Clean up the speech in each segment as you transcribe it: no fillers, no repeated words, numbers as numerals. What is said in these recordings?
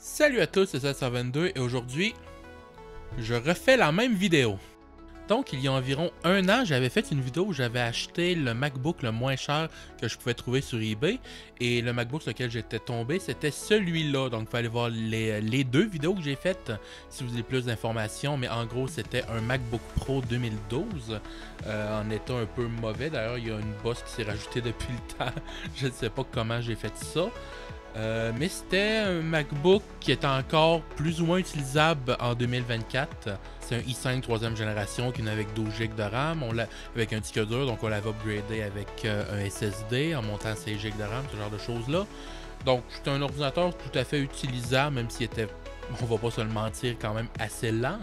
Salut à tous, c'est Seth122 et aujourd'hui, je refais la même vidéo. Donc, il y a environ un an, j'avais fait une vidéo où j'avais acheté le MacBook le moins cher que je pouvais trouver sur eBay. Et le MacBook sur lequel j'étais tombé, c'était celui-là. Donc, il fallait voir les deux vidéos que j'ai faites si vous voulez plus d'informations. Mais en gros, c'était un MacBook Pro 2012 en état un peu mauvais. D'ailleurs, il y a une bosse qui s'est rajoutée depuis le temps. Je ne sais pas comment j'ai fait ça. Mais c'était un MacBook qui est encore plus ou moins utilisable en 2024. C'est un i5 3e génération qui est avec 12 Go de RAM, avec un disque dur, donc on l'avait upgradé avec un SSD en montant 16 Go de RAM, ce genre de choses-là. Donc c'est un ordinateur tout à fait utilisable, même s'il était, on va pas se le mentir, quand même assez lent.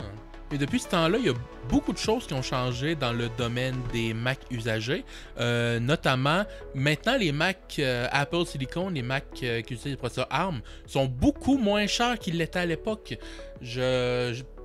Et depuis ce temps-là, il y a beaucoup de choses qui ont changé dans le domaine des Mac usagés. Notamment, maintenant, les Mac Apple Silicon, les Mac qui utilisent les processeurs ARM, sont beaucoup moins chers qu'ils l'étaient à l'époque.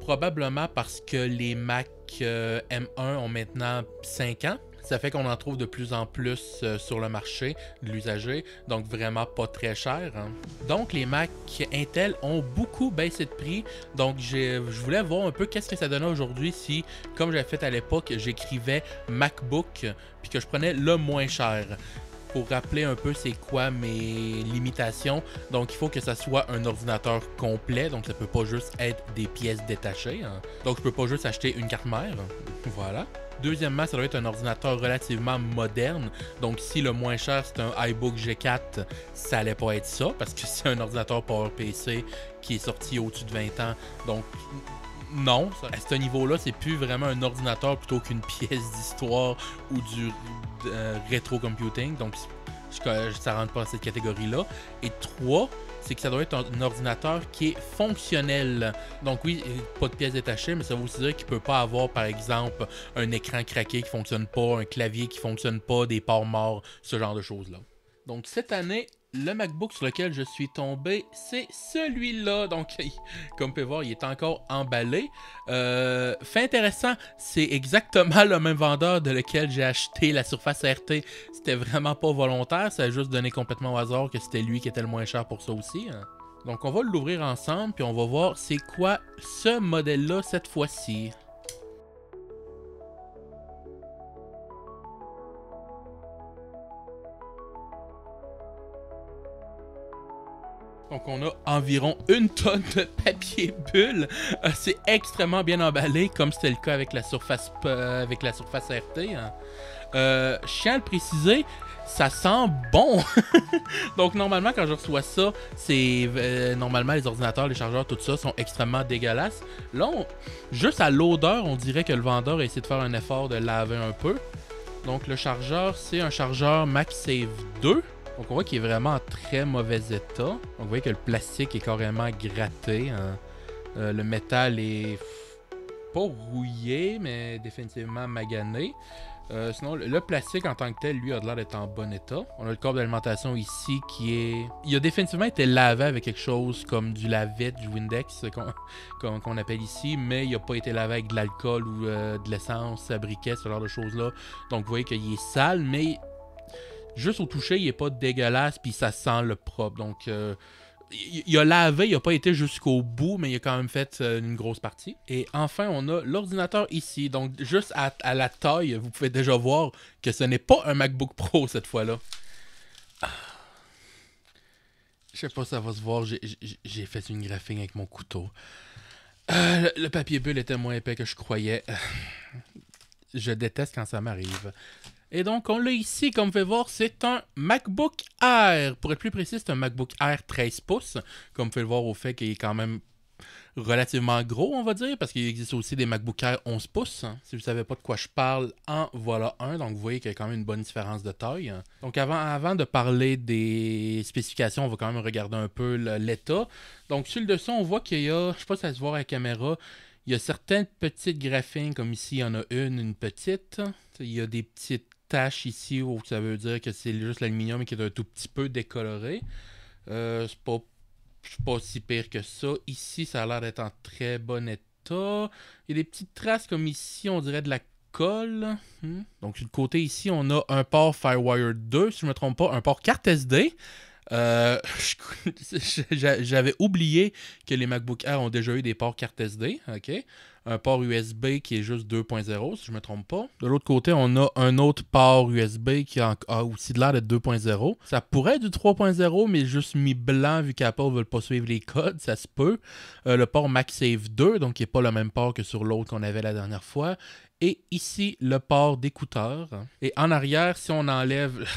Probablement parce que les Mac M1 ont maintenant 5 ans. Ça fait qu'on en trouve de plus en plus sur le marché de l'usager, donc vraiment pas très cher. Hein. Donc les Mac Intel ont beaucoup baissé de prix, donc je voulais voir un peu qu'est-ce que ça donnait aujourd'hui si, comme j'avais fait à l'époque, j'écrivais MacBook, puis que je prenais le moins cher. Pour rappeler un peu c'est quoi mes limitations, donc il faut que ça soit un ordinateur complet, donc ça peut pas juste être des pièces détachées. Hein. Donc je peux pas juste acheter une carte mère, voilà. Deuxièmement, ça doit être un ordinateur relativement moderne. Donc, si le moins cher, c'est un iBook G4, ça allait pas être ça, parce que c'est un ordinateur PowerPC qui est sorti au-dessus de 20 ans. Donc, non, à ce niveau-là, c'est plus vraiment un ordinateur plutôt qu'une pièce d'histoire ou du rétro computing. Donc, ça rentre pas dans cette catégorie-là. Et 3, c'est que ça doit être un ordinateur qui est fonctionnel. Donc oui, pas de pièces détachées, mais ça veut aussi dire qu'il ne peut pas avoir, par exemple, un écran craqué qui ne fonctionne pas, un clavier qui ne fonctionne pas, des ports morts, ce genre de choses-là. Donc cette année, le MacBook sur lequel je suis tombé, c'est celui-là. Donc, comme vous pouvez voir, il est encore emballé. Fait intéressant, c'est exactement le même vendeur de lequel j'ai acheté la Surface RT. C'était vraiment pas volontaire, ça a juste donné complètement au hasard que c'était lui qui était le moins cher pour ça aussi. Hein. Donc, on va l'ouvrir ensemble, puis on va voir c'est quoi ce modèle-là cette fois-ci. Donc on a environ 1 tonne de papier bulle. C'est extrêmement bien emballé, comme c'était le cas avec la Surface RT. Hein. Je tiens à le préciser, ça sent bon. Donc normalement quand je reçois ça, c'est normalement les ordinateurs, les chargeurs, tout ça sont extrêmement dégueulasses. Là, juste à l'odeur, on dirait que le vendeur a essayé de faire un effort de laver un peu. Donc le chargeur, c'est un chargeur MagSafe 2. Donc on voit qu'il est vraiment en très mauvais état. Donc vous voyez que le plastique est carrément gratté. Hein. Le métal est pas rouillé, mais définitivement magané. Sinon, le plastique en tant que tel, lui, a l'air d'être en bon état. On a le câble d'alimentation ici qui est... Il a définitivement été lavé avec quelque chose comme du lave-vite, du Windex, qu'on appelle ici, mais il n'a pas été lavé avec de l'alcool ou de l'essence, à briquet, ce genre de choses-là. Donc vous voyez qu'il est sale, mais... Juste au toucher, il n'est pas dégueulasse, puis ça sent le propre. Donc, il a lavé, il n'a pas été jusqu'au bout, mais il a quand même fait une grosse partie. Et enfin, on a l'ordinateur ici. Donc, juste à la taille, vous pouvez déjà voir que ce n'est pas un MacBook Pro cette fois-là. Je sais pas si ça va se voir, j'ai fait une graphing avec mon couteau. Le papier bulle était moins épais que je croyais. Je déteste quand ça m'arrive. Et donc, on l'a ici, comme vous pouvez voir, c'est un MacBook Air. Pour être plus précis, c'est un MacBook Air 13 pouces. Comme vous pouvez le voir au fait qu'il est quand même relativement gros, on va dire, parce qu'il existe aussi des MacBook Air 11 pouces. Si vous ne savez pas de quoi je parle, en voilà un. Donc, vous voyez qu'il y a quand même une bonne différence de taille. Donc, avant de parler des spécifications, on va quand même regarder un peu l'état. Donc, sur le dessus, on voit qu'il y a, je ne sais pas si ça se voit à la caméra, il y a certaines petites graphines, comme ici, il y en a une petite. Il y a des petites tache ici où ça veut dire que c'est juste l'aluminium qui est un tout petit peu décoloré. C'est pas si pire que ça. Ici, ça a l'air d'être en très bon état. Il y a des petites traces comme ici, on dirait de la colle. Donc, sur le côté ici, on a un port FireWire 2, si je ne me trompe pas, un port carte SD. Euh, J'avais oublié que les MacBook Air ont déjà eu des ports carte SD, ok? Un port USB qui est juste 2.0, si je ne me trompe pas. De l'autre côté, on a un autre port USB qui a aussi de l'air d'être 2.0. Ça pourrait être du 3.0, mais juste mis blanc vu qu'Apple ne veut pas suivre les codes, ça se peut. Le port MagSafe 2, donc qui n'est pas le même port que sur l'autre qu'on avait la dernière fois. Et ici, le port d'écouteur. Et en arrière, si on enlève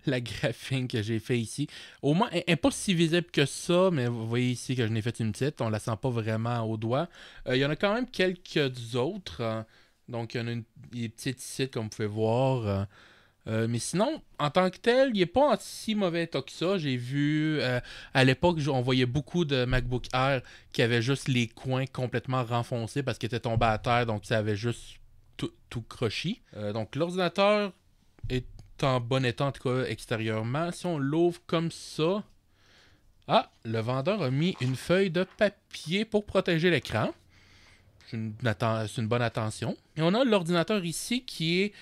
la graphine que j'ai fait ici. Au moins, elle n'est pas si visible que ça, mais vous voyez ici que je n'ai fait une petite. On la sent pas vraiment au doigt. Il y en a quand même quelques autres. Donc, il y en a des petites ici, comme vous pouvez voir. Mais sinon, en tant que tel, il n'est pas en si mauvais état que ça. J'ai vu, à l'époque, on voyait beaucoup de MacBook Air qui avaient juste les coins complètement renfoncés parce qu'ils étaient tombés à terre, donc ça avait juste tout crochi. Donc, l'ordinateur est en bon état, en tout cas extérieurement. Si on l'ouvre comme ça, le vendeur a mis une feuille de papier pour protéger l'écran. C'est une bonne attention. Et on a l'ordinateur ici qui est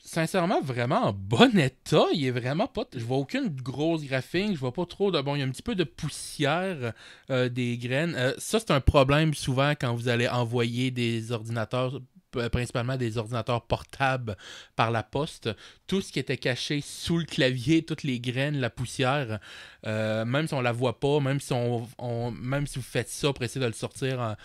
sincèrement vraiment en bon état. Il est vraiment pas... Je vois aucune grosse graphine. Je vois pas trop de... Bon, il y a un petit peu de poussière des graines. Ça, c'est un problème souvent quand vous allez envoyer des ordinateurs, principalement des ordinateurs portables par la poste. Tout ce qui était caché sous le clavier, toutes les graines, la poussière, même si on la voit pas, même si même si vous faites ça pour essayer de le sortir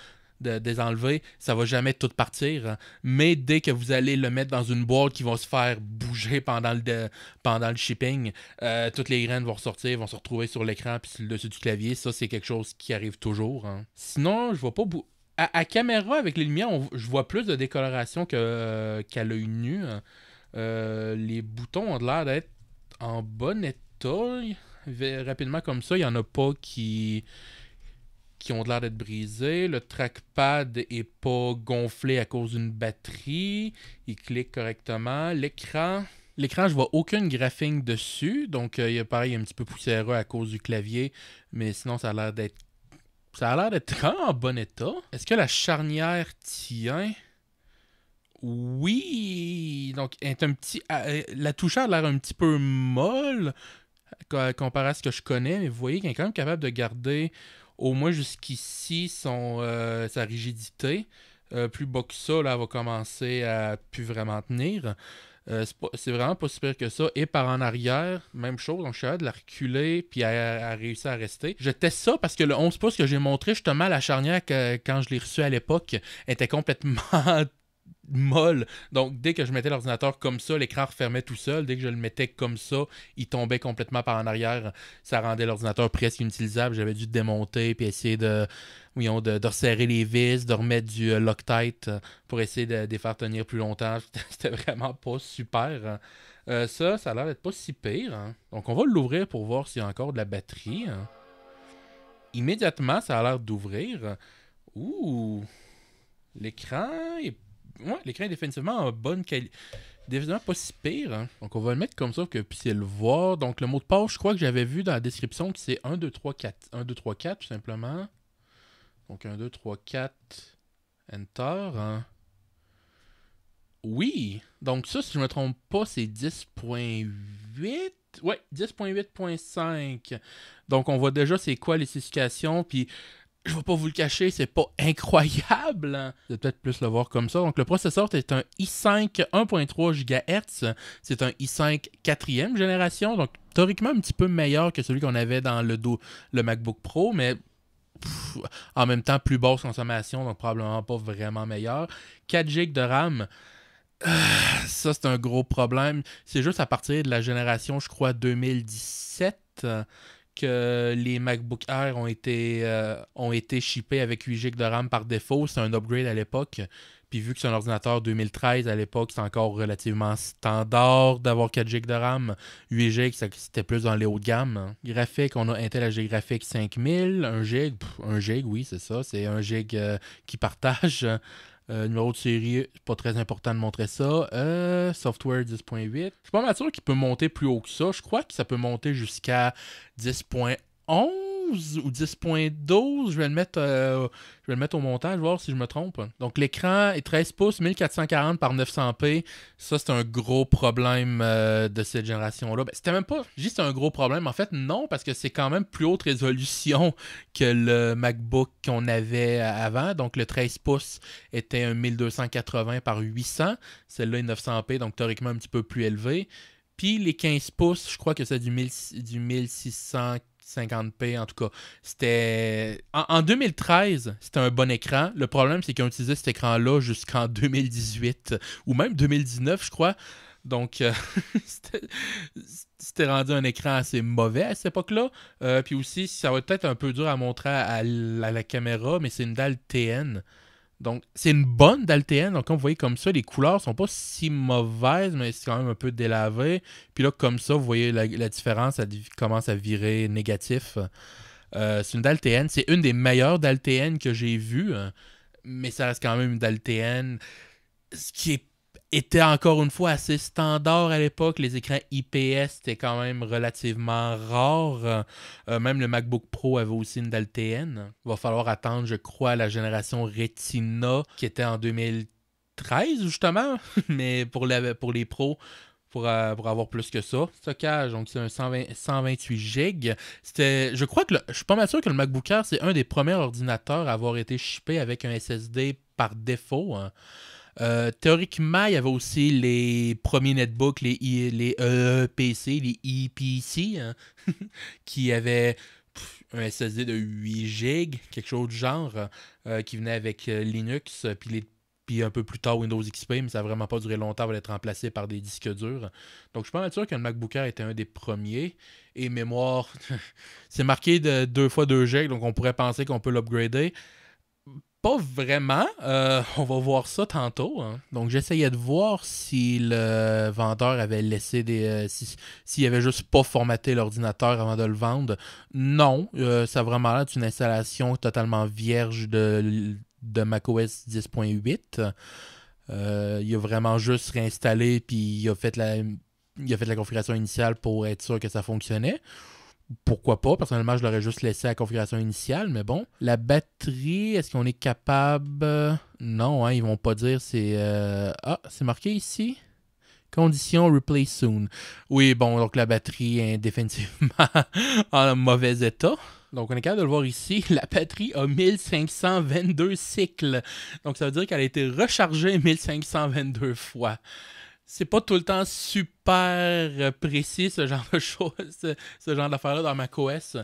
de désenlever, ça va jamais tout partir. Mais dès que vous allez le mettre dans une boîte qui va se faire bouger pendant le shipping, toutes les graines vont ressortir, vont se retrouver sur l'écran puis sur le dessus du clavier. Ça, c'est quelque chose qui arrive toujours. Sinon, je vois pas... À caméra, avec les lumières, je vois plus de décoloration qu'à l'œil nu. Les boutons ont l'air d'être en bon état. Rapidement comme ça, il n'y en a pas qui ont l'air d'être brisés. Le trackpad est pas gonflé à cause d'une batterie. Il clique correctement. L'écran, je vois aucune graphine dessus. Donc, il y a pareil, un petit peu poussiéreux à cause du clavier. Mais sinon, ça a l'air d'être vraiment en bon état. Est-ce que la charnière tient? Oui. Donc, la touche a l'air un petit peu molle comparé à ce que je connais. Mais vous voyez qu'elle est quand même capable de garder au moins jusqu'ici sa rigidité. Plus bas que ça, là, elle va commencer à plus vraiment tenir. C'est vraiment pas si pire que ça. Et par en arrière, même chose. Donc, je suis capable de la reculer puis elle réussit à rester. Je teste ça parce que le 11 pouces que j'ai montré justement à la charnière quand je l'ai reçu à l'époque était complètement molle. Donc, dès que je mettais l'ordinateur comme ça, l'écran refermait tout seul. Dès que je le mettais comme ça, il tombait complètement par en arrière. Ça rendait l'ordinateur presque inutilisable. J'avais dû démonter puis essayer de resserrer les vis, de remettre du Loctite pour essayer de les faire tenir plus longtemps. C'était vraiment pas super. Ça a l'air d'être pas si pire. Donc, on va l'ouvrir pour voir s'il y a encore de la batterie. Immédiatement, ça a l'air d'ouvrir. Ouh! L'écran est définitivement en bonne qualité. Définitivement pas si pire. Donc, on va le mettre comme ça pour que vous puissiez le voir. Donc, le mot de passe, je crois que j'avais vu dans la description que c'est 1, 2, 3, 4. 1, 2, 3, 4, tout simplement. Donc, 1, 2, 3, 4. Enter. Oui. Donc, ça, si je ne me trompe pas, c'est 10.8. Ouais, 10.8.5. Donc, on voit déjà c'est quoi les spécifications. Puis, je vais pas vous le cacher, c'est pas incroyable. Vous allez peut-être plus le voir comme ça. Donc, le processeur est un i5 1.3 GHz. C'est un i5 4e génération. Donc, théoriquement, un petit peu meilleur que celui qu'on avait dans le MacBook Pro, mais en même temps, plus basse consommation, donc probablement pas vraiment meilleur. 4 GB de RAM. Ça, c'est un gros problème. C'est juste à partir de la génération, je crois, 2017 que les MacBook Air ont été shippés avec 8 GB de RAM par défaut. C'est un upgrade à l'époque. Puis vu que c'est un ordinateur 2013 à l'époque, c'est encore relativement standard d'avoir 4 GB de RAM. 8 GB, c'était plus dans les hauts de gamme. Graphique, on a Intel HD Graphics 5000. 1 GB, oui, c'est ça. C'est 1 GB qui partage. Numéro de série, c'est pas très important de montrer ça. Software 10.8. Je suis pas mal sûr qu'il peut monter plus haut que ça. Je crois que ça peut monter jusqu'à 10.11. 10.11 ou 10.12. Je vais le mettre au montage, voir si je me trompe. Donc, l'écran est 13 pouces, 1440 par 900p. Ça, c'est un gros problème de cette génération-là. Ben, c'était même pas juste un gros problème. En fait, non, parce que c'est quand même plus haute résolution que le MacBook qu'on avait avant. Donc, le 13 pouces était un 1280 par 800. Celle-là est 900p, donc théoriquement un petit peu plus élevé. Puis les 15 pouces, je crois que c'est du 1650p en tout cas. C'était. En 2013, c'était un bon écran. Le problème, c'est qu'ils ont utilisé cet écran-là jusqu'en 2018 ou même 2019, je crois. Donc, c'était rendu un écran assez mauvais à cette époque-là. Puis aussi, ça va être un peu dur à montrer à la caméra, mais c'est une dalle TN. Donc, c'est une bonne dalle TN. Donc, comme vous voyez comme ça, les couleurs sont pas si mauvaises, mais c'est quand même un peu délavé. Puis là, comme ça, vous voyez la différence, ça commence à virer négatif. C'est une dalle TN. C'est une des meilleures dalles TN que j'ai vues. Mais ça reste quand même une dalle TN. Ce qui était encore une fois assez standard à l'époque. Les écrans IPS étaient quand même relativement rares. Même le MacBook Pro avait aussi une dalle TN. Il va falloir attendre, je crois, la génération Retina qui était en 2013 justement. Mais pour les pros, pour avoir plus que ça. Stockage, donc c'est un 128 GB. Je crois que je suis pas mal sûr que le MacBook Air, c'est un des premiers ordinateurs à avoir été shippé avec un SSD par défaut. Hein. Théoriquement, il y avait aussi les premiers netbooks, les EPC, les EPC, hein, qui avaient un SSD de 8 GB, quelque chose du genre, qui venait avec Linux, puis un peu plus tard Windows XP, mais ça n'a vraiment pas duré longtemps, va être remplacé par des disques durs. Donc je suis pas mal sûr que le MacBook Air était un des premiers. Et mémoire, c'est marqué de 2 x 2 GB, donc on pourrait penser qu'on peut l'upgrader. Pas vraiment. On va voir ça tantôt. Hein. Donc, j'essayais de voir si le vendeur avait laissé s'il avait juste pas formaté l'ordinateur avant de le vendre. Non. Ça a vraiment l'air d'une installation totalement vierge de macOS 10.8. Il a vraiment juste réinstallé puis il a fait la configuration initiale pour être sûr que ça fonctionnait. Pourquoi pas? Personnellement, je l'aurais juste laissé à la configuration initiale, mais bon. La batterie, est-ce qu'on est capable... Non, hein, ils vont pas dire c'est... c'est marqué ici? Condition replace soon. Oui, bon, donc la batterie est définitivement en mauvais état. Donc, on est capable de le voir ici. La batterie a 1522 cycles. Donc, ça veut dire qu'elle a été rechargée 1522 fois. C'est pas tout le temps super précis, ce genre de choses, ce genre d'affaires-là dans macOS.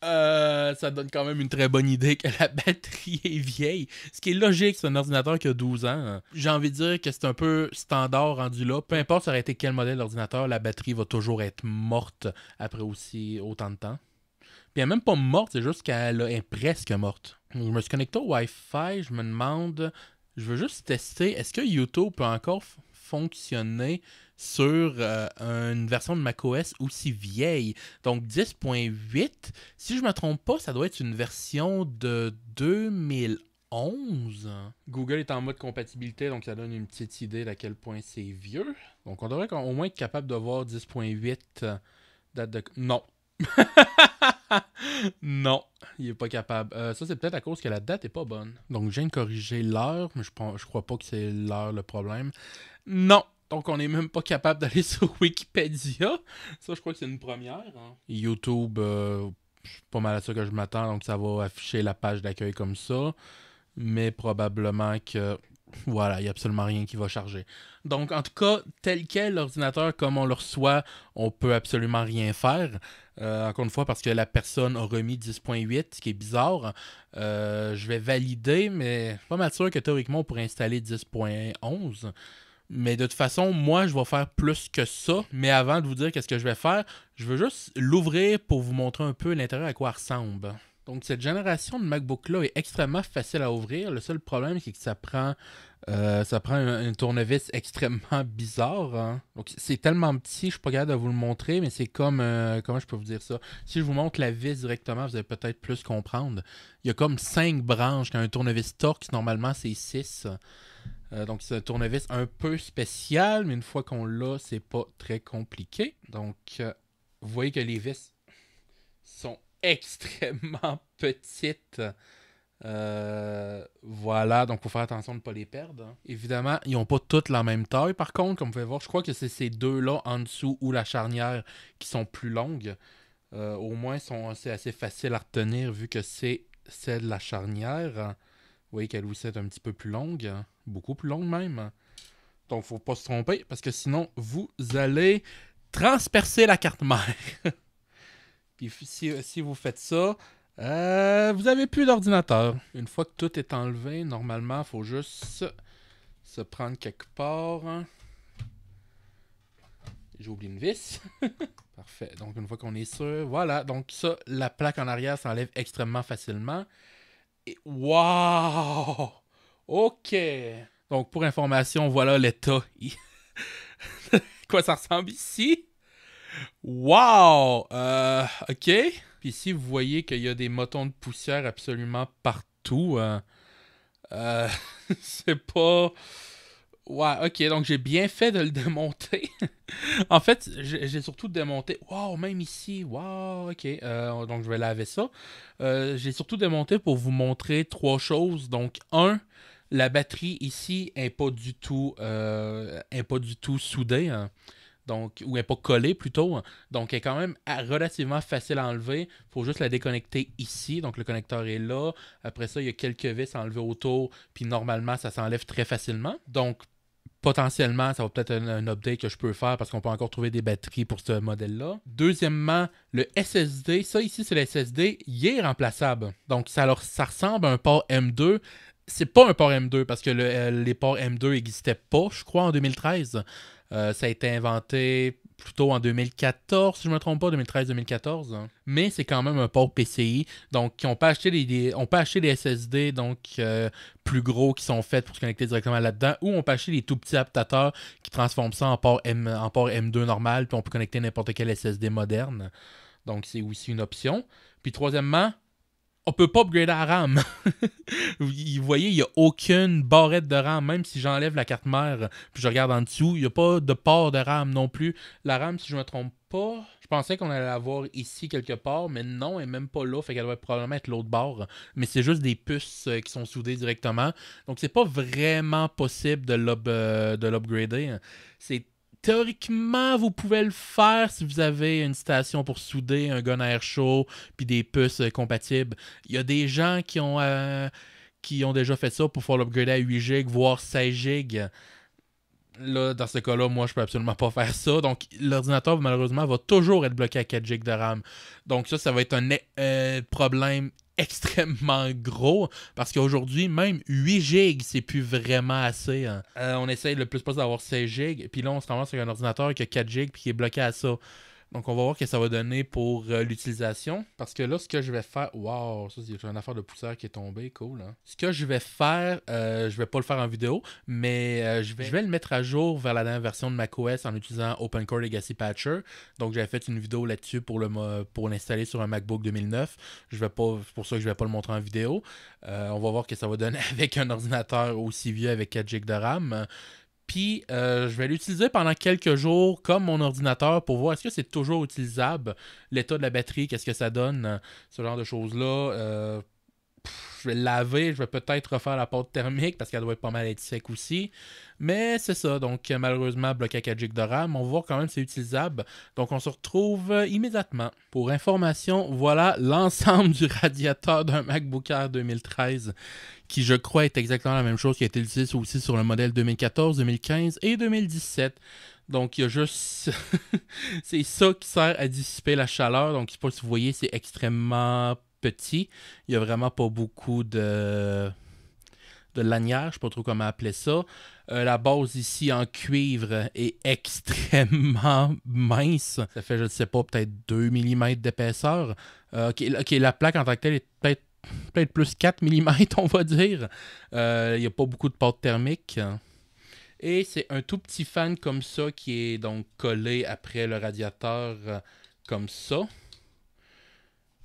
Ça donne quand même une très bonne idée que la batterie est vieille. Ce qui est logique, c'est un ordinateur qui a 12 ans. J'ai envie de dire que c'est un peu standard rendu là. Peu importe ça aurait été quel modèle d'ordinateur, la batterie va toujours être morte après aussi autant de temps. Puis elle n'est même pas morte, c'est juste qu'elle est presque morte. Je me suis connecté au Wi-Fi, je me demande... Je veux juste tester, est-ce que YouTube peut encore fonctionner sur une version de macOS aussi vieille? Donc 10.8, si je ne me trompe pas, ça doit être une version de 2011. Google est en mode compatibilité, donc ça donne une petite idée d'à quel point c'est vieux. Donc on devrait au moins être capable de voir 10.8 date de... Non. Non, il est pas capable. Ça, c'est peut-être à cause que la date est pas bonne. Donc, je viens de corriger l'heure, mais je crois pas que c'est l'heure le problème. Non! Donc, on n'est même pas capable d'aller sur Wikipédia. Ça, je crois que c'est une première. Hein. YouTube, c'est pas mal à ça que je m'attends. Donc, ça va afficher la page d'accueil comme ça. Mais probablement que... Voilà, il n'y a absolument rien qui va charger. Donc, en tout cas, tel quel l'ordinateur, comme on le reçoit, on peut absolument rien faire. Encore une fois, parce que la personne a remis 10.8, ce qui est bizarre. Je vais valider, mais je suis pas mal sûr que théoriquement, on pourrait installer 10.11. Mais de toute façon, moi, je vais faire plus que ça. Mais avant de vous dire qu'est-ce que je vais faire, je veux juste l'ouvrir pour vous montrer un peu l'intérieur à quoi il ressemble. Donc, cette génération de MacBook-là est extrêmement facile à ouvrir. Le seul problème, c'est que ça prend un tournevis extrêmement bizarre. Hein. Donc, c'est tellement petit, je suis pas capable de vous le montrer, mais c'est comme... comment je peux vous dire ça? Si je vous montre la vis directement, vous allez peut-être plus comprendre. Il y a comme 5 branches. Quand un tournevis Torx, normalement, c'est 6. Donc, c'est un tournevis un peu spécial, mais une fois qu'on l'a, c'est pas très compliqué. Donc, vous voyez que les vis sont extrêmement petites. Voilà, donc il faut faire attention de ne pas les perdre. Hein. Évidemment, ils n'ont pas toutes la même taille. Par contre, comme vous pouvez voir, je crois que c'est ces deux-là en dessous ou la charnière qui sont plus longues. Au moins, c'est assez facile à retenir vu que c'est celle de la charnière. Vous voyez qu'elle aussi est un petit peu plus longue, beaucoup plus longue même. Donc, faut pas se tromper parce que sinon, vous allez transpercer la carte mère. Puis si vous faites ça, vous avez plus d'ordinateur. Une fois que tout est enlevé, normalement, il faut juste se prendre quelque part. J'ai oublié une vis. Parfait. Donc, une fois qu'on est sûr, voilà. Donc, ça, la plaque en arrière s'enlève extrêmement facilement. Et wow! OK. Donc, pour information, voilà l'état. Quoi ça ressemble ici? Wow! OK. Puis ici, vous voyez qu'il y a des motons de poussière absolument partout. Euh, c'est pas... Ouais, OK. Donc, j'ai bien fait de le démonter. En fait, j'ai surtout démonté... Wow, même ici. Wow, OK. Donc, je vais laver ça. J'ai surtout démonté pour vous montrer trois choses. Donc, la batterie ici n'est pas du tout soudée. Hein. Donc, ou elle n'est pas collée plutôt. Hein. Donc, elle est quand même relativement facile à enlever. Il faut juste la déconnecter ici. Donc, le connecteur est là. Après ça, il y a quelques vis à enlever autour. Puis, normalement, ça s'enlève très facilement. Donc, potentiellement, ça va peut-être être un update que je peux faire parce qu'on peut encore trouver des batteries pour ce modèle-là. Deuxièmement, le SSD. Ça, ici, c'est le SSD. Il est remplaçable. Donc, ça ressemble à un port M2. C'est pas un port M2 parce que les ports M2 n'existaient pas, je crois, en 2013. Ça a été inventé plutôt en 2014, si je ne me trompe pas, 2013-2014. Hein. Mais c'est quand même un port PCI. Donc, on peut acheter des SSD donc, plus gros qui sont faits pour se connecter directement là-dedans. Ou on peut acheter des tout petits adaptateurs qui transforment ça en port M2 normal. Puis on peut connecter n'importe quel SSD moderne. Donc, c'est aussi une option. Puis troisièmement, on peut pas upgrader la RAM. Vous voyez, il n'y a aucune barrette de RAM. Même si j'enlève la carte mère puis je regarde en dessous, il n'y a pas de port de RAM non plus. La RAM, si je me trompe pas, je pensais qu'on allait l'avoir ici quelque part, mais non, elle n'est même pas là. Fait qu'elle doit probablement être l'autre bord. Mais c'est juste des puces qui sont soudées directement. Donc, c'est pas vraiment possible de l'upgrader. C'est théoriquement, vous pouvez le faire si vous avez une station pour souder, un gun à air chaud, puis des puces compatibles. Il y a des gens qui ont déjà fait ça pour pouvoir l'upgrader à 8 GB, voire 16 GB. Là, dans ce cas-là, moi, je peux absolument pas faire ça. Donc, l'ordinateur, malheureusement, va toujours être bloqué à 4 GB de RAM. Donc, ça va être un problème extrêmement gros parce qu'aujourd'hui, même 8 GB, c'est plus vraiment assez. Hein. On essaye le plus possible d'avoir 16 GB. Puis là, on se ramasse avec un ordinateur qui a 4 GB et qui est bloqué à ça. Donc, on va voir ce que ça va donner pour l'utilisation. Parce que là, ce que je vais faire... Wow, ça, c'est une affaire de poussière qui est tombée. Cool, hein? Ce que je vais faire, je vais pas le faire en vidéo, mais je vais le mettre à jour vers la dernière version de macOS en utilisant OpenCore Legacy Patcher. Donc, j'avais fait une vidéo là-dessus pour l'installer sur un MacBook 2009. C'est pour ça que je vais pas le montrer en vidéo. On va voir ce que ça va donner avec un ordinateur aussi vieux avec 4 GB de RAM. Puis, je vais l'utiliser pendant quelques jours comme mon ordinateur pour voir est-ce que c'est toujours utilisable, l'état de la batterie, qu'est-ce que ça donne, ce genre de choses-là. Je vais le laver, je vais peut-être refaire la pâte thermique parce qu'elle doit être pas mal être sec aussi. Mais c'est ça, donc malheureusement bloqué à 4 GB de RAM. On va voir quand même si c'est utilisable. Donc on se retrouve immédiatement. Pour information, voilà l'ensemble du radiateur d'un MacBook Air 2013 qui je crois est exactement la même chose qui a été utilisée aussi sur le modèle 2014, 2015 et 2017. Donc, il y a juste... c'est ça qui sert à dissiper la chaleur. Donc, je ne sais pas si vous voyez, c'est extrêmement petit. Il n'y a vraiment pas beaucoup de lanières. Je ne sais pas trop comment appeler ça. La base ici en cuivre est extrêmement mince. Ça fait, je ne sais pas, peut-être 2 mm d'épaisseur. OK, la plaque en tant que telle est peut-être plus 4 mm, on va dire. Il n'y a pas beaucoup de pâte thermique. Et c'est un tout petit fan comme ça qui est donc collé après le radiateur comme ça,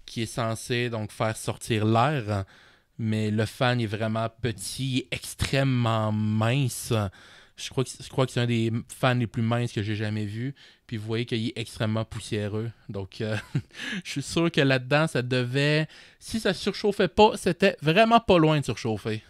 qui est censé donc faire sortir l'air. Mais le fan est vraiment petit, extrêmement mince. Je crois que c'est un des fans les plus minces que j'ai jamais vu. Puis vous voyez qu'il est extrêmement poussiéreux. Donc, je suis sûr que là-dedans, ça devait... Si ça surchauffait pas, c'était vraiment pas loin de surchauffer.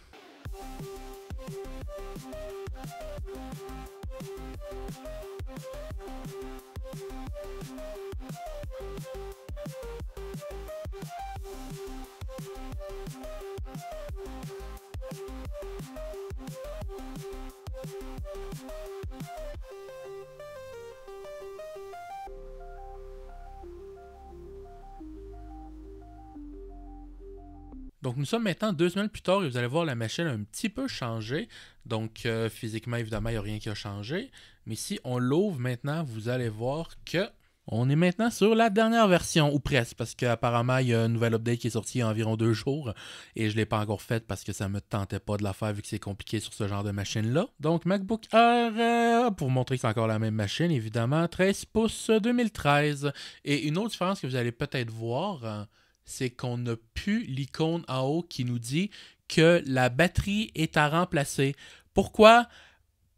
Donc nous sommes maintenant 2 semaines plus tard et vous allez voir la machine a un petit peu changé. Donc physiquement évidemment il n'y a rien qui a changé. Mais si on l'ouvre maintenant, vous allez voir que on est maintenant sur la dernière version, ou presque, parce qu'apparemment il y a une nouvelle update qui est sortie il y a environ 2 jours. Et je ne l'ai pas encore faite parce que ça ne me tentait pas de la faire vu que c'est compliqué sur ce genre de machine-là. Donc MacBook Air, pour montrer que c'est encore la même machine évidemment, 13 pouces 2013. Et une autre différence que vous allez peut-être voir... c'est qu'on n'a plus l'icône en haut qui nous dit que la batterie est à remplacer. Pourquoi?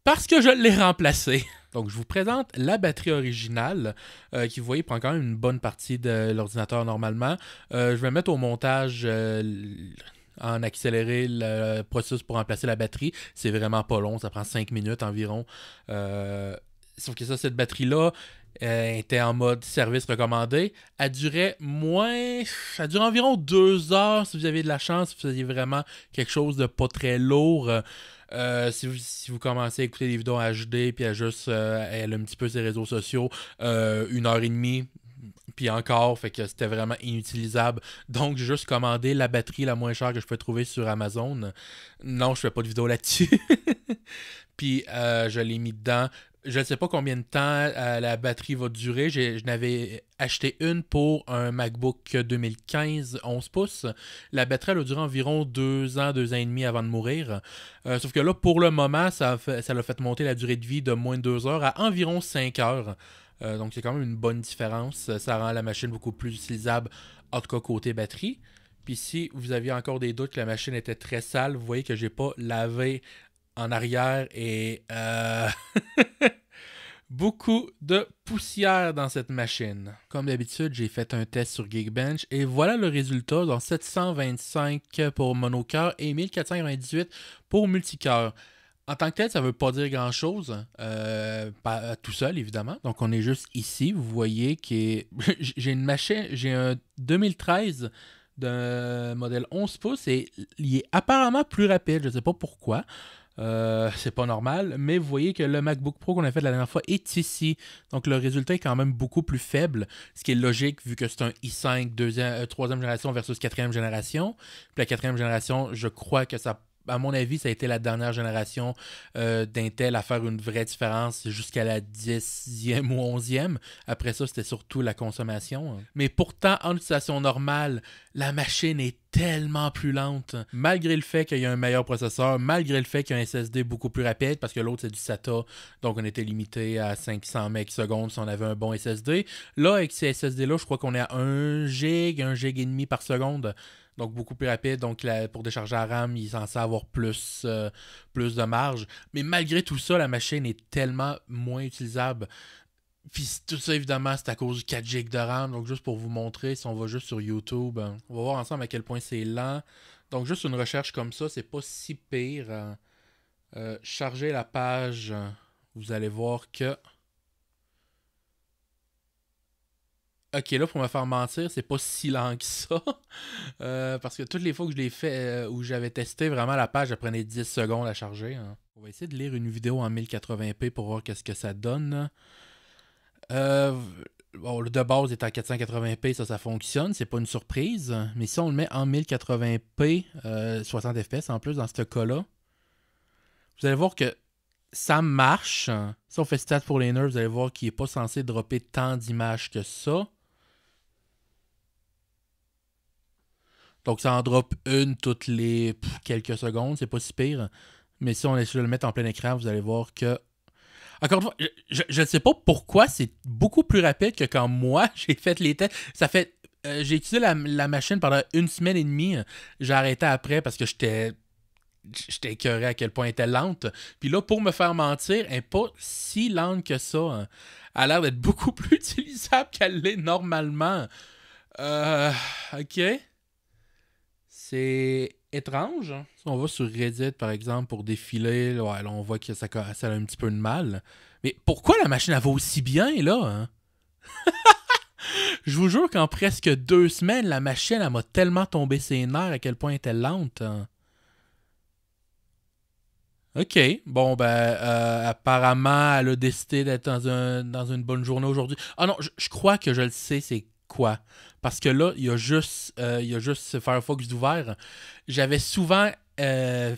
Parce que je l'ai remplacée. Donc, je vous présente la batterie originale qui, vous voyez, prend quand même une bonne partie de l'ordinateur normalement. Je vais mettre au montage en accéléré le processus pour remplacer la batterie. C'est vraiment pas long, ça prend 5 minutes environ. Sauf que ça, cette batterie-là était en mode service recommandé. Elle durait environ 2 heures si vous avez de la chance, si vous faisiez vraiment quelque chose de pas très lourd. Si vous commencez à écouter des vidéos en HD puis à juste elle a un petit peu ses réseaux sociaux, 1 heure et demie. Puis encore, fait que c'était vraiment inutilisable. Donc, j'ai juste commandé la batterie la moins chère que je peux trouver sur Amazon. Non, je fais pas de vidéo là-dessus. Puis, je l'ai mis dedans. Je ne sais pas combien de temps la batterie va durer. Je n'avais acheté une pour un MacBook 2015 11 pouces. La batterie, elle a duré environ 2 ans, 2 ans et demi avant de mourir. Sauf que là, pour le moment, ça l'a fait monter la durée de vie de moins de 2 heures à environ 5 heures. Donc, c'est quand même une bonne différence. Ça rend la machine beaucoup plus utilisable, en tout cas côté batterie. Puis si vous aviez encore des doutes que la machine était très sale, vous voyez que j'ai pas lavé en arrière et beaucoup de poussière dans cette machine. Comme d'habitude, j'ai fait un test sur Geekbench et voilà le résultat dans 725 pour monocœur et 1498 pour multicœur. En tant que tel, ça ne veut pas dire grand-chose, pas tout seul évidemment. Donc on est juste ici, vous voyez que j'ai une machine, j'ai un 2013 d'un modèle 11 pouces et il est apparemment plus rapide, je ne sais pas pourquoi. C'est pas normal, mais vous voyez que le MacBook Pro qu'on a fait la dernière fois est ici. Donc le résultat est quand même beaucoup plus faible, ce qui est logique vu que c'est un i5 troisième génération versus 4e génération. Puis la 4e génération, je crois que ça, à mon avis, ça a été la dernière génération d'Intel à faire une vraie différence jusqu'à la 10e ou 11e. Après ça, c'était surtout la consommation. Mais pourtant, en utilisation normale, la machine est tellement plus lente. Malgré le fait qu'il y a un meilleur processeur, malgré le fait qu'il y a un SSD beaucoup plus rapide, parce que l'autre, c'est du SATA, donc on était limité à 500 MB/s si on avait un bon SSD. Là, avec ces SSD-là, je crois qu'on est à 1 GB, 1 GB et demi par seconde. Donc beaucoup plus rapide, donc pour décharger la RAM, il est censé avoir plus de marge. Mais malgré tout ça, la machine est tellement moins utilisable. Puis tout ça, évidemment, c'est à cause du 4 GB de RAM. Donc juste pour vous montrer, si on va juste sur YouTube, on va voir ensemble à quel point c'est lent. Donc juste une recherche comme ça, c'est pas si pire. Charger la page, vous allez voir que... Ok, là, pour me faire mentir, c'est pas si lent que ça. Parce que toutes les fois que je l'ai fait, où j'avais testé, vraiment, la page, elle prenait 10 secondes à charger. Hein. On va essayer de lire une vidéo en 1080p pour voir qu'est-ce que ça donne. Bon, le de base est en 480p, ça fonctionne, c'est pas une surprise. Mais si on le met en 1080p, 60 fps en plus dans ce cas-là, vous allez voir que ça marche. Si on fait stat pour les nerfs, vous allez voir qu'il n'est pas censé dropper tant d'images que ça. Donc ça en drop une toutes les quelques secondes, c'est pas si pire. Mais si on essaie de le mettre en plein écran, vous allez voir que... Encore une fois, je ne sais pas pourquoi c'est beaucoup plus rapide que quand moi j'ai fait les tests. J'ai utilisé la machine pendant 1 semaine et demie. J'ai arrêté après parce que j'étais j'étais écœuré à quel point elle était lente. Puis là, pour me faire mentir, elle n'est pas si lente que ça. Hein. Elle a l'air d'être beaucoup plus utilisable qu'elle l'est normalement. Ok. C'est étrange. Hein. Si on va sur Reddit, par exemple, pour défiler, là, on voit que ça a un petit peu de mal. Mais pourquoi la machine, elle va aussi bien, là? Hein? Je vous jure qu'en presque 2 semaines, la machine, elle m'a tellement tombé ses nerfs à quel point elle était lente. Hein. OK. Bon, ben, apparemment, elle a décidé d'être dans une bonne journée aujourd'hui. Ah non, je crois que je le sais, c'est quoi. Parce que là, il y a juste Firefox d'ouvert. J'avais souvent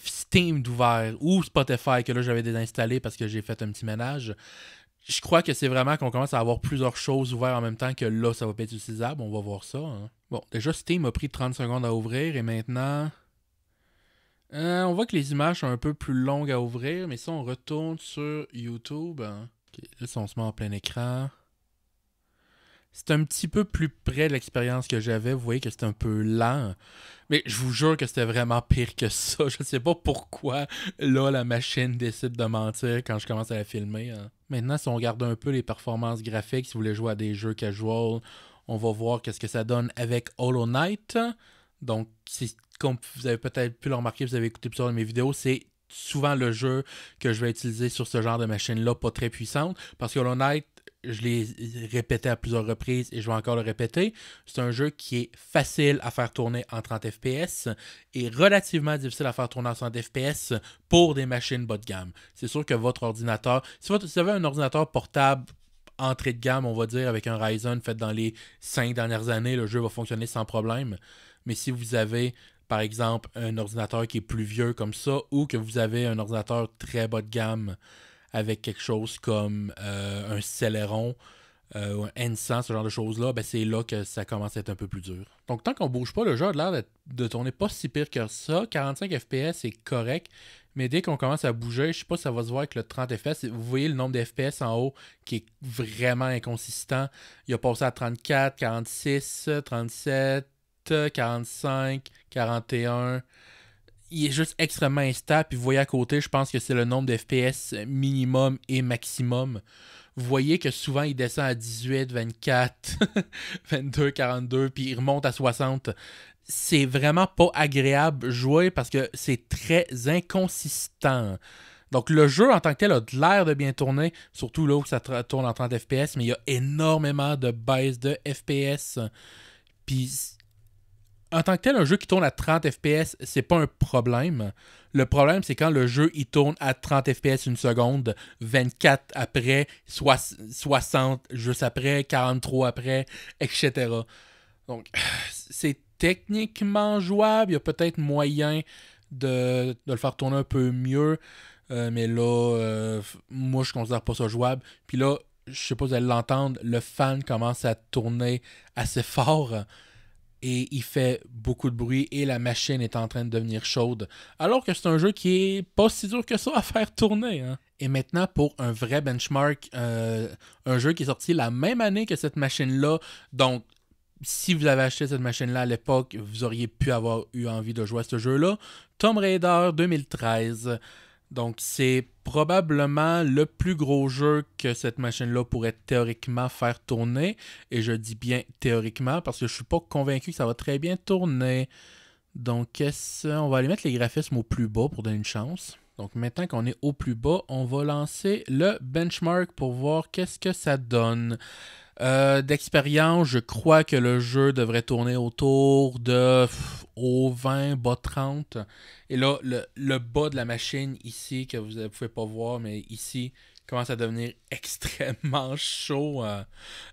Steam d'ouvert ou Spotify que là, j'avais désinstallé parce que j'ai fait un petit ménage. Je crois que c'est vraiment qu'on commence à avoir plusieurs choses ouvertes en même temps que là, ça va pas être utilisable. On va voir ça. Hein. Bon, déjà, Steam a pris 30 secondes à ouvrir et maintenant... on voit que les images sont un peu plus longues à ouvrir, mais si on retourne sur YouTube, hein, okay, là, si on se met en plein écran, c'est un petit peu plus près de l'expérience que j'avais. Vous voyez que c'est un peu lent, mais je vous jure que c'était vraiment pire que ça. Je ne sais pas pourquoi, là, la machine décide de mentir quand je commence à la filmer. Hein. Maintenant, si on regarde un peu les performances graphiques, si vous voulez jouer à des jeux casual, on va voir qu'est-ce que ça donne avec Hollow Knight. Donc, comme vous avez peut-être pu le remarquer, vous avez écouté plusieurs de mes vidéos, c'est souvent le jeu que je vais utiliser sur ce genre de machine-là, pas très puissante, parce que Hollow Knight, je l'ai répété à plusieurs reprises et je vais encore le répéter, c'est un jeu qui est facile à faire tourner en 30 FPS et relativement difficile à faire tourner en 60 FPS pour des machines bas de gamme. C'est sûr que votre ordinateur, si vous avez un ordinateur portable entrée de gamme, on va dire, avec un Ryzen fait dans les 5 dernières années, le jeu va fonctionner sans problème. Mais si vous avez, par exemple, un ordinateur qui est plus vieux comme ça, ou que vous avez un ordinateur très bas de gamme avec quelque chose comme un Celeron, ou un N100, ce genre de choses-là, ben c'est là que ça commence à être un peu plus dur. Donc tant qu'on bouge pas, le jeu a l'air de tourner pas si pire que ça. 45 FPS, c'est correct. Mais dès qu'on commence à bouger, je sais pas si ça va se voir avec le 30 FPS. Vous voyez le nombre de FPS en haut qui est vraiment inconsistant. Il a passé à 34, 46, 37, 45, 41. Il est juste extrêmement instable. Puis vous voyez à côté, je pense que c'est le nombre de FPS minimum et maximum. Vous voyez que souvent il descend à 18, 24, 22, 42, puis il remonte à 60. C'est vraiment pas agréable jouer parce que c'est très inconsistant. Donc le jeu en tant que tel a de l'air de bien tourner, surtout là où ça tourne en 30 FPS, mais il y a énormément de baisse de FPS. Puis en tant que tel, un jeu qui tourne à 30 FPS, c'est pas un problème. Le problème, c'est quand le jeu il tourne à 30 FPS une seconde, 24 après, 60 juste après, 43 après, etc. Donc, c'est techniquement jouable. Il y a peut-être moyen de le faire tourner un peu mieux. Mais là, moi, je considère pas ça jouable. Puis là, je sais pas si vous allez l'entendre, le fan commence à tourner assez fort et il fait beaucoup de bruit et la machine est en train de devenir chaude. Alors que c'est un jeu qui est pas si dur que ça à faire tourner. Hein. Et maintenant, pour un vrai benchmark, un jeu qui est sorti la même année que cette machine-là, donc si vous avez acheté cette machine-là à l'époque, vous auriez pu avoir eu envie de jouer à ce jeu-là. Tomb Raider 2013. Donc, c'est probablement le plus gros jeu que cette machine-là pourrait théoriquement faire tourner. Et je dis bien théoriquement parce que je suis pas convaincu que ça va très bien tourner. Donc, on va aller mettre les graphismes au plus bas pour donner une chance. Donc, maintenant qu'on est au plus bas, on va lancer le benchmark pour voir qu'est-ce que ça donne. D'expérience, je crois que le jeu devrait tourner autour de au 20, bas 30. Et là, le bas de la machine ici, que vous ne pouvez pas voir, mais ici, commence à devenir extrêmement chaud.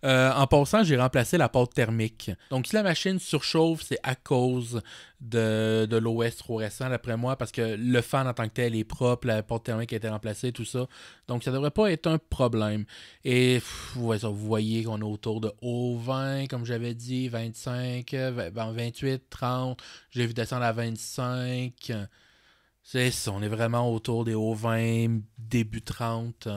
En passant, j'ai remplacé la pâte thermique. Donc, si la machine surchauffe, c'est à cause de l'OS trop récent, d'après moi, parce que le fan en tant que tel est propre, la pâte thermique a été remplacée, tout ça. Donc, ça devrait pas être un problème. Et vous voyez qu'on est autour de O20, comme j'avais dit, 25, 28, 30. J'ai vu descendre à 25. C'est ça, on est vraiment autour des hauts 20, début 30.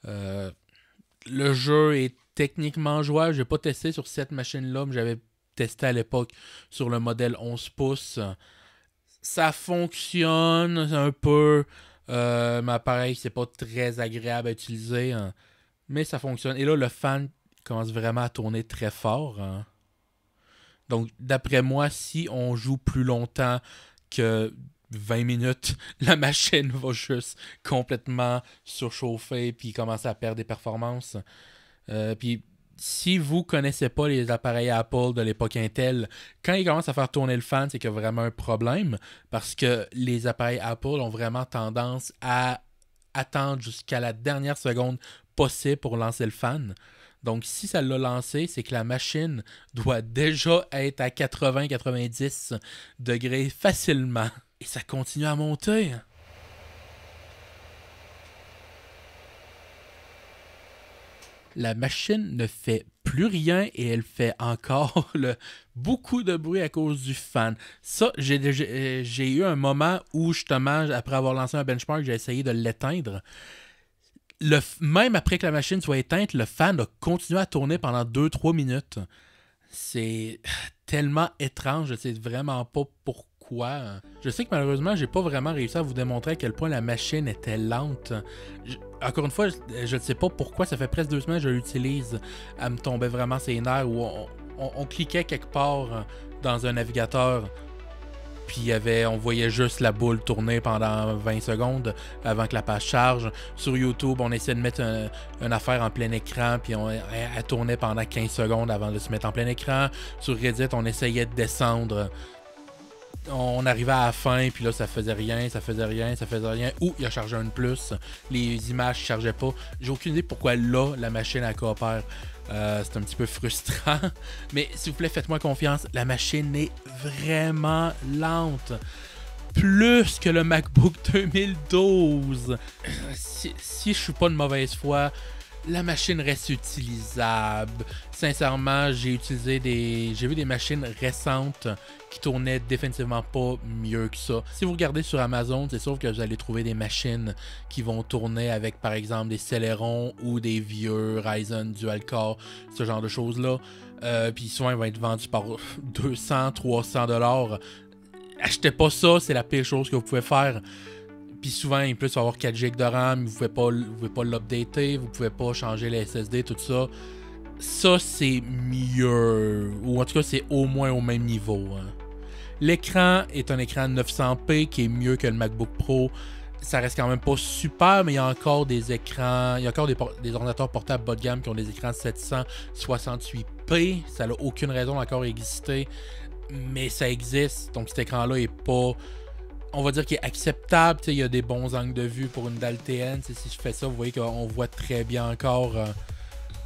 Le jeu est techniquement jouable. Je n'ai pas testé sur cette machine-là, mais j'avais testé à l'époque sur le modèle 11 pouces. Ça fonctionne un peu. Mais pareil, c'est pas très agréable à utiliser. Hein. Mais ça fonctionne. Et là, le fan commence vraiment à tourner très fort. Hein. Donc, d'après moi, si on joue plus longtemps que 20 minutes, la machine va juste complètement surchauffer puis commencer à perdre des performances. Puis, si vous connaissez pas les appareils Apple de l'époque Intel, quand ils commencent à faire tourner le fan, c'est qu'il y a vraiment un problème parce que les appareils Apple ont vraiment tendance à attendre jusqu'à la dernière seconde possible pour lancer le fan. Donc, si ça l'a lancé, c'est que la machine doit déjà être à 80-90 degrés facilement. Et ça continue à monter. La machine ne fait plus rien et elle fait encore beaucoup de bruit à cause du fan. Ça, j'ai eu un moment où, justement, après avoir lancé un benchmark, j'ai essayé de l'éteindre. Même après que la machine soit éteinte, le fan a continué à tourner pendant 2-3 minutes. C'est tellement étrange, je sais vraiment pas pourquoi. Je sais que malheureusement, j'ai pas vraiment réussi à vous démontrer à quel point la machine était lente. Encore une fois, je ne sais pas pourquoi, ça fait presque 2 semaines que je l'utilise. Elle me tombait vraiment ses nerfs où on cliquait quelque part dans un navigateur. Puis on voyait juste la boule tourner pendant 20 secondes avant que la page charge. Sur YouTube, on essayait de mettre une affaire en plein écran, puis elle tournait pendant 15 secondes avant de se mettre en plein écran. Sur Reddit, on essayait de descendre. On arrivait à la fin, puis là, ça faisait rien. Ou il a chargé un de plus. Les images ne chargeaient pas. J'ai aucune idée pourquoi là, la machine à coopère. C'est un petit peu frustrant. Mais s'il vous plaît, faites-moi confiance. La machine est vraiment lente. Plus que le MacBook 2012. Si je suis pas de mauvaise foi, la machine reste utilisable. Sincèrement, j'ai vu des machines récentes qui tournaient définitivement pas mieux que ça. Si vous regardez sur Amazon, c'est sûr que vous allez trouver des machines qui vont tourner avec, par exemple, des Celeron ou des vieux Ryzen dual-core, ce genre de choses-là. Puis souvent, ils vont être vendus par 200-300$. Achetez pas ça, c'est la pire chose que vous pouvez faire. Puis souvent, il peut y avoir 4 GB de RAM, vous pouvez pas l'updater, vous pouvez pas changer les SSD, tout ça. Ça, c'est mieux. Ou en tout cas, c'est au moins au même niveau. Hein. L'écran est un écran 900p qui est mieux que le MacBook Pro. Ça reste quand même pas super, mais il y a encore des écrans, il y a encore des ordinateurs portables bas de gamme qui ont des écrans 768p. Ça n'a aucune raison d'encore exister, mais ça existe. Donc cet écran-là est pas... On va dire qu'il est acceptable, il y a des bons angles de vue pour une dalle TN. Si je fais ça, vous voyez qu'on voit très bien encore.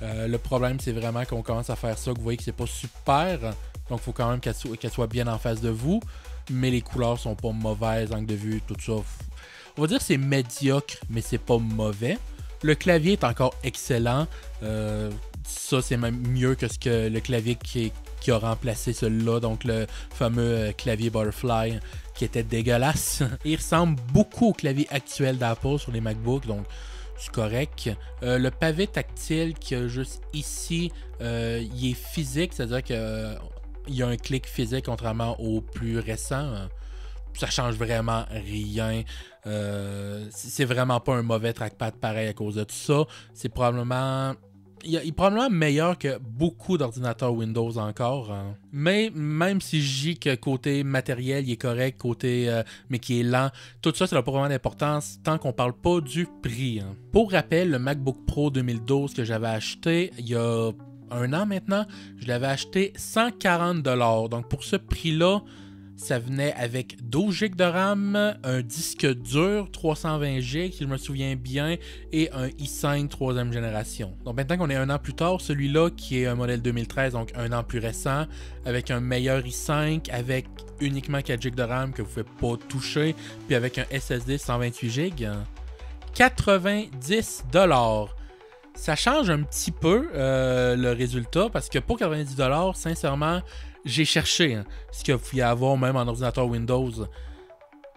Le problème, c'est vraiment qu'on commence à faire ça, que vous voyez que c'est pas super. Donc, il faut quand même qu'elle soit bien en face de vous. Mais les couleurs sont pas mauvaises, angle de vue, tout ça. On va dire que c'est médiocre, mais c'est pas mauvais. Le clavier est encore excellent. Ça, c'est même mieux que le clavier qui a remplacé celui-là. Donc, le fameux clavier Butterfly qui était dégueulasse. Il ressemble beaucoup au clavier actuel d'Apple sur les MacBooks, donc c'est correct. Le pavé tactile qu'il y a juste ici, il est physique, c'est-à-dire qu'il y a un clic physique contrairement au plus récent. Ça change vraiment rien. C'est vraiment pas un mauvais trackpad pareil à cause de tout ça. C'est probablement... Il est probablement meilleur que beaucoup d'ordinateurs Windows encore. Hein. Mais même si je dis que côté matériel, il est correct, mais qui est lent, tout ça, ça n'a pas vraiment d'importance tant qu'on parle pas du prix. Hein. Pour rappel, le MacBook Pro 2012 que j'avais acheté il y a 1 an maintenant, je l'avais acheté 140$. Donc pour ce prix-là, ça venait avec 12 GB de RAM, un disque dur 320 GB, si je me souviens bien, et un i5 3e génération. Donc maintenant qu'on est 1 an plus tard, celui-là qui est un modèle 2013, donc 1 an plus récent, avec un meilleur i5, avec uniquement 4 GB de RAM que vous ne pouvez pas toucher, puis avec un SSD 128 GB, 90$. Ça change un petit peu le résultat, parce que pour 90$, sincèrement, j'ai cherché ce que vous pouviez avoir même en ordinateur Windows.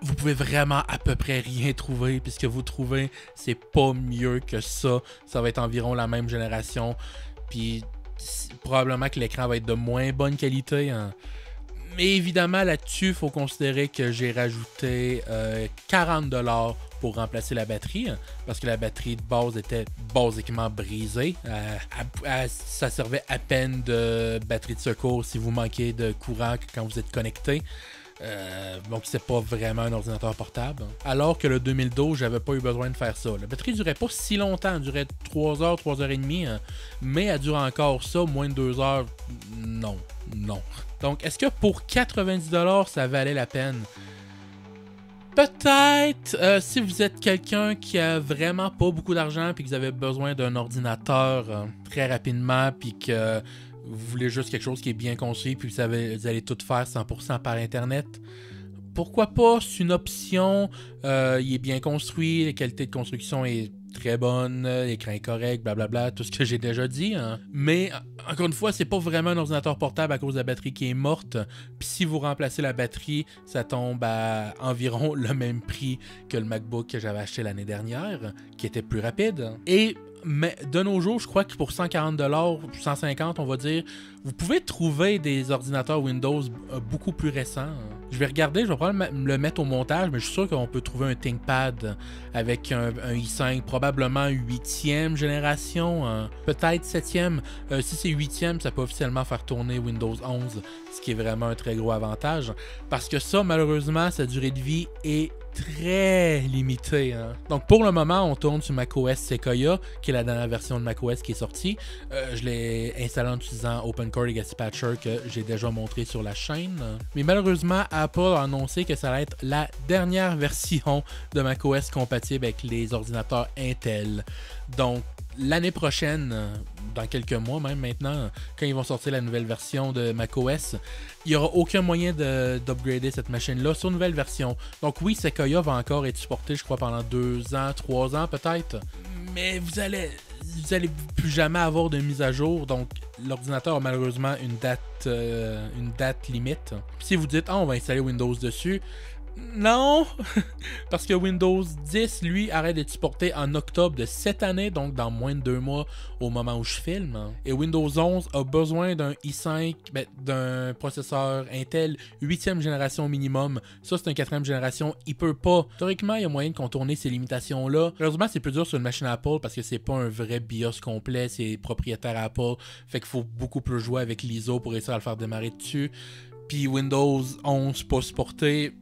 Vous pouvez vraiment à peu près rien trouver. Puis ce que vous trouvez, c'est pas mieux que ça. Ça va être environ la même génération. Puis probablement que l'écran va être de moins bonne qualité. Hein. Mais évidemment, là-dessus, il faut considérer que j'ai rajouté 40$ pour remplacer la batterie, parce que la batterie de base était basiquement brisée. Ça servait à peine de batterie de secours si vous manquez de courant quand vous êtes connecté. Donc c'est pas vraiment un ordinateur portable. Alors que le 2012, j'avais pas eu besoin de faire ça. La batterie durait pas si longtemps, elle durait 3 heures, 3 heures et demie, mais elle dure encore ça, moins de 2 heures, non. Donc est-ce que pour 90$, ça valait la peine? Peut-être si vous êtes quelqu'un qui a vraiment pas beaucoup d'argent puis que vous avez besoin d'un ordinateur très rapidement puis que vous voulez juste quelque chose qui est bien construit puis vous allez tout faire 100% par internet. Pourquoi pas? C'est une option. Il est bien construit, la qualité de construction est très bonne, l'écran est correct, blablabla, tout ce que j'ai déjà dit. Hein. Mais encore une fois, c'est pas vraiment un ordinateur portable à cause de la batterie qui est morte. Puis si vous remplacez la batterie, ça tombe à environ le même prix que le MacBook que j'avais acheté l'année dernière, qui était plus rapide. Mais de nos jours, je crois que pour 140$, 150$, on va dire, vous pouvez trouver des ordinateurs Windows beaucoup plus récents. Je vais regarder, je vais probablement le mettre au montage, mais je suis sûr qu'on peut trouver un ThinkPad avec un i5, probablement 8e génération, peut-être 7e. Si c'est 8e, ça peut officiellement faire tourner Windows 11, ce qui est vraiment un très gros avantage. Parce que ça, malheureusement, sa durée de vie est très limité. Hein. Donc pour le moment, on tourne sur macOS Sequoia, qui est la dernière version de macOS qui est sortie. Je l'ai installé en utilisant OpenCore Legacy Patcher que j'ai déjà montré sur la chaîne. Mais malheureusement, Apple a annoncé que ça allait être la dernière version de macOS compatible avec les ordinateurs Intel. Donc l'année prochaine, dans quelques mois même maintenant, quand ils vont sortir la nouvelle version de macOS, il n'y aura aucun moyen d'upgrader cette machine-là sur une nouvelle version. Donc oui, Sequoia va encore être supporté, je crois, pendant 2 ans, 3 ans peut-être. Mais vous allez plus jamais avoir de mise à jour. Donc l'ordinateur a malheureusement une date limite. Si vous dites, on va installer Windows dessus, non, parce que Windows 10, lui, arrête d'être supporté en octobre de cette année, donc dans moins de 2 mois au moment où je filme. Et Windows 11 a besoin d'un i5, d'un processeur Intel 8e génération minimum. Ça, c'est un 4e génération. Il peut pas. Théoriquement, il y a moyen de contourner ces limitations-là. Heureusement, c'est plus dur sur une machine Apple parce que c'est pas un vrai BIOS complet, c'est propriétaire Apple. Fait qu'il faut beaucoup plus jouer avec l'ISO pour réussir à le faire démarrer dessus. Puis Windows 11 pas supporté.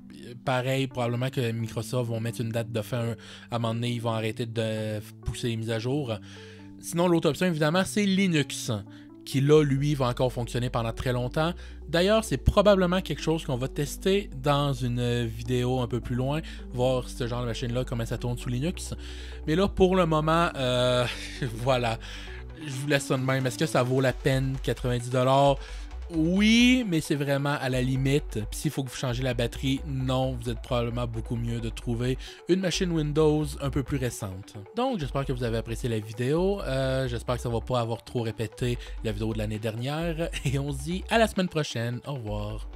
Pareil, probablement que Microsoft vont mettre une date de fin. À un moment donné, ils vont arrêter de pousser les mises à jour. Sinon, l'autre option, évidemment, c'est Linux, qui là, lui, va encore fonctionner pendant très longtemps. D'ailleurs, c'est probablement quelque chose qu'on va tester dans une vidéo un peu plus loin, voir ce genre de machine-là, comment ça tourne sous Linux. Mais là, pour le moment, voilà. Je vous laisse ça de même. Est-ce que ça vaut la peine, 90$? Oui, mais c'est vraiment à la limite. Puis s'il faut que vous changez la batterie, non, vous êtes probablement beaucoup mieux de trouver une machine Windows un peu plus récente. Donc, j'espère que vous avez apprécié la vidéo. J'espère que ça va pas avoir trop répété la vidéo de l'année dernière. Et on se dit à la semaine prochaine. Au revoir.